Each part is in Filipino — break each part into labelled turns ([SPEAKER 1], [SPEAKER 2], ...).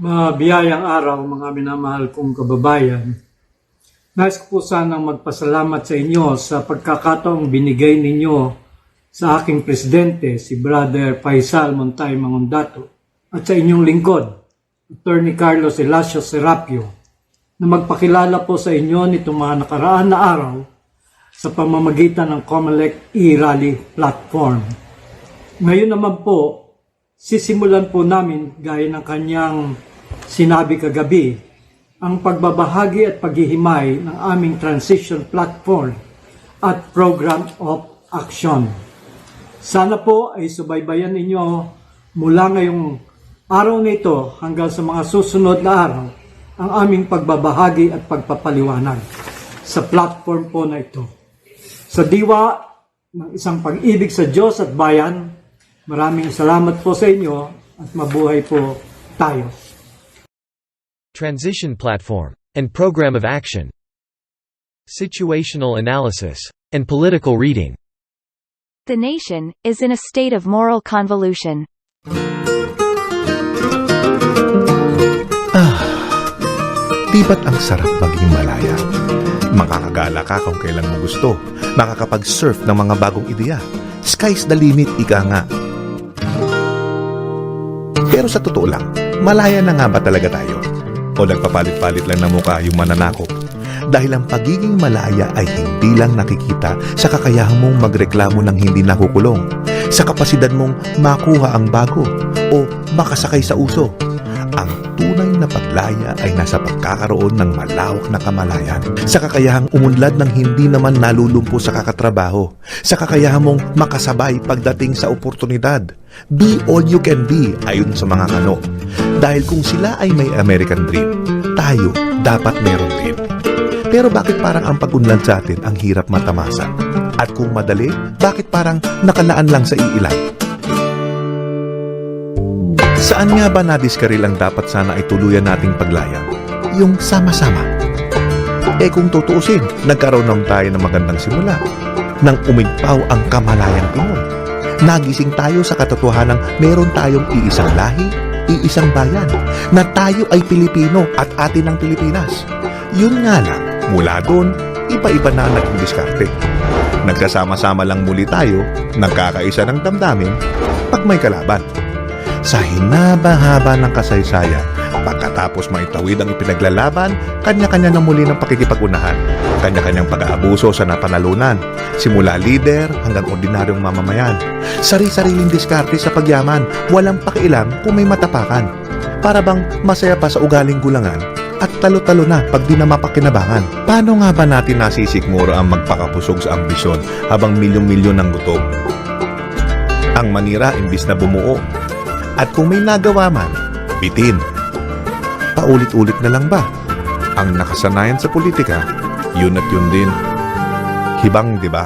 [SPEAKER 1] Mabiyayang araw mga minamahal kong kababayan. Nais ko po sanang magpasalamat sa inyo sa pagkakataong binigay ninyo sa aking presidente, si Brother Faisal Montay Mangondato, at sa inyong lingkod, Attorney Carlos Elasio Serapio, na magpakilala po sa inyo nitong mga nakaraan na araw sa pamamagitan ng COMELEC e-rally platform. Ngayon naman po, sisimulan po namin gaya ng kanyang sinabi kagabi, ang pagbabahagi at paghihimay ng aming transition platform at program of action. Sana po ay subaybayan ninyo mula ngayong araw na ito hanggang sa mga susunod na araw ang aming pagbabahagi at pagpapaliwanag sa platform po na ito. Sa diwa ng isang pag-ibig sa Diyos at bayan, maraming salamat po sa inyo at mabuhay po tayo.
[SPEAKER 2] Transition Platform and Program of Action. Situational Analysis and Political Reading.
[SPEAKER 3] The nation is in a state of moral convolution.
[SPEAKER 4] Di ba't ang sarap maging malaya? Makakagala ka kung kailan mo gusto. Makakapag-surf ng mga bagong ideya. Sky's the limit, ika nga. Pero sa totoo lang, malaya na nga ba talaga tayo? O nagpapalit-palit lang na mukha yung mananakop? Dahil ang pagiging malaya ay hindi lang nakikita sa kakayahan mong magreklamo ng hindi nakukulong, sa kapasidad mong makuha ang bago o makasakay sa uso. Ang tunay na paglaya ay nasa pagkakaroon ng malawak na kamalayan, sa kakayahang umunlad ng hindi naman nalulumpo sa kakatrabaho, sa kakayahan mong makasabay pagdating sa oportunidad. Be all you can be ayon sa mga kano. Dahil kung sila ay may American dream, tayo dapat meron din. Pero bakit parang ang pag-unlad sa atin ang hirap matamasan? At kung madali, bakit parang nakalaan lang sa iilan? Saan nga ba nadiskaril ang dapat sana ay tuluyan nating paglaya? Yung sama-sama. Kung tutuusin, nagkaroon naman tayo ng magandang simula. Nang umigpaw ang kamalayang Pinoy. Nagising tayo sa katotohanang meron tayong iisang lahi, iisang bayan, na tayo ay Pilipino at atin ang Pilipinas. Yun nga lang, mula doon, iba-iba na ang naging diskarte. Nagkasama-sama lang muli tayo, nagkakaisa ng damdamin, pag may kalaban. Sa hinaba-haba ng kasaysayan, pagkatapos maitawid ang ipinaglalaban, kanya-kanya na muli ng pakikipag-unahan, kanya-kanyang pag-aabuso sa napanalunan, simula lider hanggang ordinaryong mamamayan. Sari-sariling diskarte sa pagyaman, walang pakialam kung may matapakan. Para bang masaya pa sa ugaling gulangan at talo-talo na pag di na mapakinabangan. Paano nga ba natin nasisikmura ang magpakapusog sa ambisyon habang milyong-milyon ng gutom? Ang manira imbis na bumuo. At kung may nagawa man, bitin. Paulit-ulit na lang ba? Ang nakasanayan sa politika, yun at yun din. Hibang, di ba?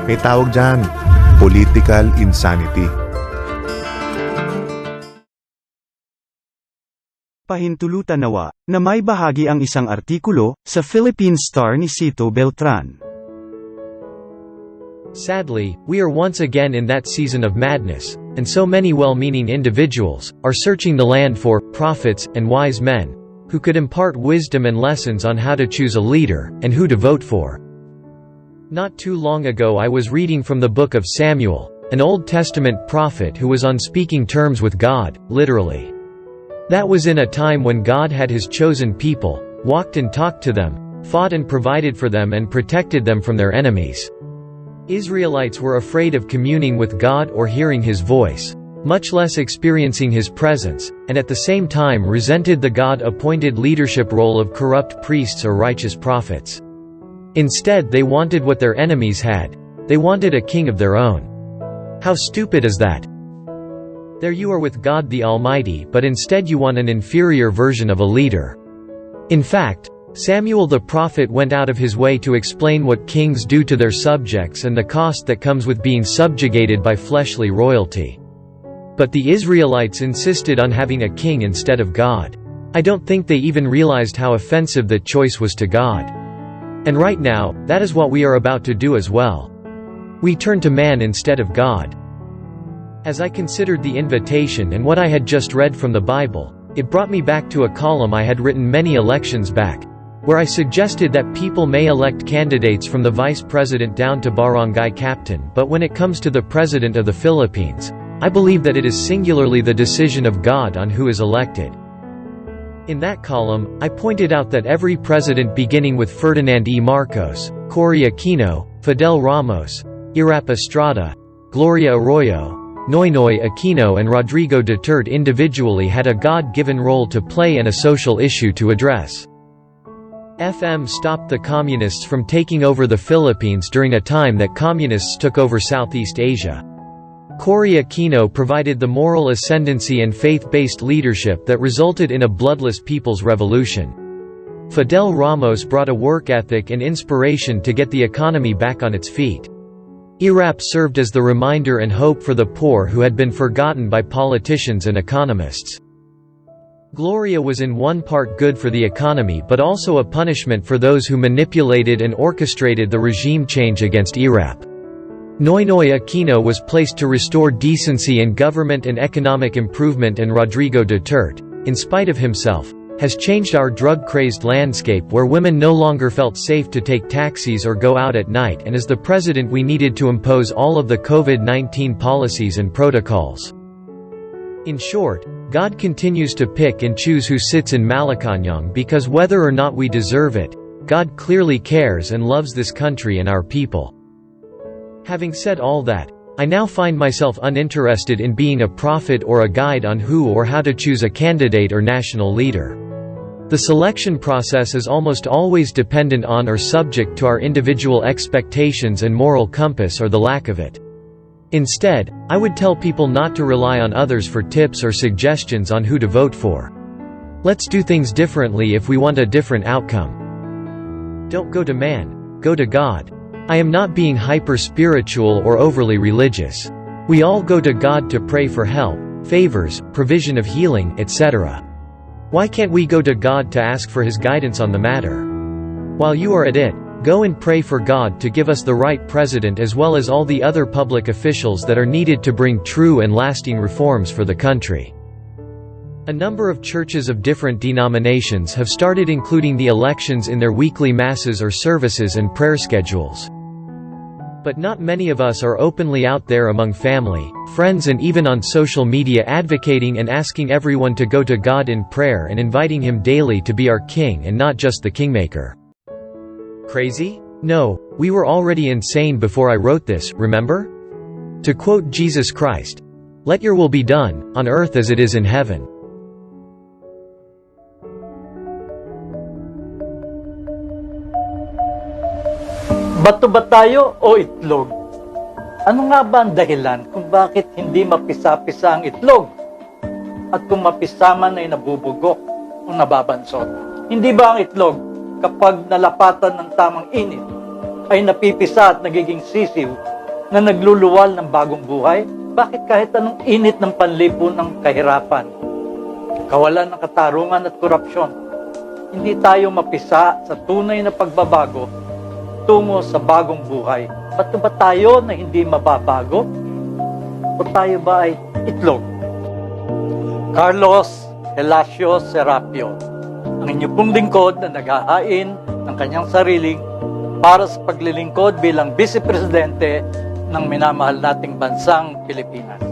[SPEAKER 4] May tawag dyan, political insanity.
[SPEAKER 5] Pahintulutan nawa na may bahagi ang isang artikulo sa Philippine Star ni Cito Beltran.
[SPEAKER 2] Sadly, we are once again in that season of madness, and so many well-meaning individuals are searching the land for prophets and wise men who could impart wisdom and lessons on how to choose a leader and who to vote for. Not too long ago I was reading from the book of Samuel, an Old Testament prophet who was on speaking terms with God, literally. That was in a time when God had his chosen people, walked and talked to them, fought and provided for them and protected them from their enemies. Israelites were afraid of communing with God or hearing his voice, much less experiencing his presence, and at the same time resented the God-appointed leadership role of corrupt priests or righteous prophets. Instead they wanted what their enemies had. They wanted a king of their own. How stupid is that? There you are with God the Almighty, but instead you want an inferior version of a leader. In fact, Samuel the prophet went out of his way to explain what kings do to their subjects and the cost that comes with being subjugated by fleshly royalty. But the Israelites insisted on having a king instead of God. I don't think they even realized how offensive that choice was to God. And right now, that is what we are about to do as well. We turn to man instead of God. As I considered the invitation and what I had just read from the Bible, it brought me back to a column I had written many elections back, where I suggested that people may elect candidates from the vice president down to barangay captain, but when it comes to the president of the Philippines, I believe that it is singularly the decision of God on who is elected. In that column, I pointed out that every president beginning with Ferdinand E. Marcos, Cory Aquino, Fidel Ramos, Irap Estrada, Gloria Arroyo, Noynoy Aquino and Rodrigo Duterte individually had a God-given role to play and a social issue to address. FM stopped the communists from taking over the Philippines during a time that communists took over Southeast Asia. Cory Aquino provided the moral ascendancy and faith-based leadership that resulted in a bloodless people's revolution. Fidel Ramos brought a work ethic and inspiration to get the economy back on its feet. Irap served as the reminder and hope for the poor who had been forgotten by politicians and economists. Gloria was in one part good for the economy but also a punishment for those who manipulated and orchestrated the regime change against Irap. Noynoy Aquino was placed to restore decency in government and economic improvement, and Rodrigo Duterte, in spite of himself, has changed our drug-crazed landscape where women no longer felt safe to take taxis or go out at night, and as the president we needed to impose all of the COVID-19 policies and protocols. In short, God continues to pick and choose who sits in Malacañang because whether or not we deserve it, God clearly cares and loves this country and our people. Having said all that, I now find myself uninterested in being a prophet or a guide on who or how to choose a candidate or national leader. The selection process is almost always dependent on or subject to our individual expectations and moral compass or the lack of it. Instead, I would tell people not to rely on others for tips or suggestions on who to vote for. Let's do things differently if we want a different outcome. Don't go to man, go to God. I am not being hyper-spiritual or overly religious. We all go to God to pray for help, favors, provision of healing, etc. Why can't we go to God to ask for His guidance on the matter? While you are at it, go and pray for God to give us the right president as well as all the other public officials that are needed to bring true and lasting reforms for the country. A number of churches of different denominations have started including the elections in their weekly masses or services and prayer schedules. But not many of us are openly out there among family, friends and even on social media advocating and asking everyone to go to God in prayer and inviting Him daily to be our king and not just the kingmaker. Crazy? No, we were already insane before I wrote this, remember? To quote Jesus Christ, "Let your will be done, on earth as it is in heaven."
[SPEAKER 1] Bato ba tayo o itlog? Ano nga ba ang dahilan kung bakit hindi mapisa-pisa ang itlog? At kung mapisa man ay nabubugok o nababansot? Hindi ba ang itlog, kapag nalapatan ng tamang init, ay napipisa at nagiging sisiw na nagluluwal ng bagong buhay? Bakit kahit anong init ng panlipunang kahirapan, kawalan ng katarungan at korupsyon, hindi tayo mapisa sa tunay na pagbabago tungo sa bagong buhay? Ba't ba tayo na hindi mababago? O tayo ba ay itlog? Carlos Elacio Serapio, ang inyo pong lingkod na naghahain ng kanyang sariling para sa paglilingkod bilang Vice Presidente ng minamahal nating bansang Pilipinas.